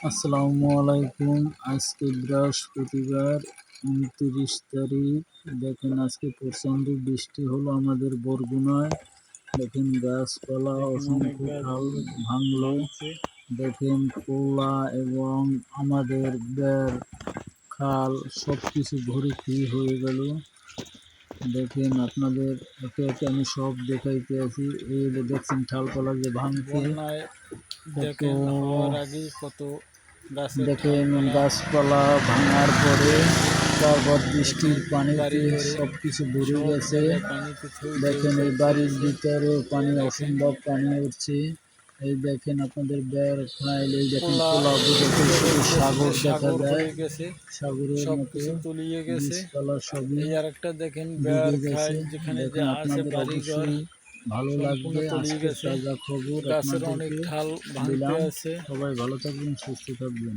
আসসালামু আলাইকুম। আজকে বৃহস্পতিবার ২৯ তারিখ। দেখেন আজকে প্রচণ্ড বৃষ্টি হলো আমাদের বরগুনায়। দেখেন গাছপালা অসংখ্য ঢাল ভাঙলো। দেখেন পোলা এবং আমাদের বের খাল সব কিছু ভর্তি হয়ে গেল। দেখেন আপনাদের একে একে আমি সব দেখাইতে আছি। এই যে দেখছেন ঢালপালা যে ভাঙছে কত। দেখেন গাছপালা ভাঙার পরে তারপর বৃষ্টির পানিতে সব কিছু ভরে গেছে। দেখেন এই বাড়ির ভিতরে পানি অসম্ভব পানি উঠছে। এই দেখেন আপনাদের বের খাইল, এই দেখেন পোলা সাগর দেখা যায়, সাগরের মতো গাছপালা সবই ডুবে গেছে। দেখেন আপনাদের অবশ্যই ভালো লাগবে আজকে তাজা খবর আপনাদেরকে দিলাম। সবাই ভালো থাকবেন, সুস্থ থাকবেন।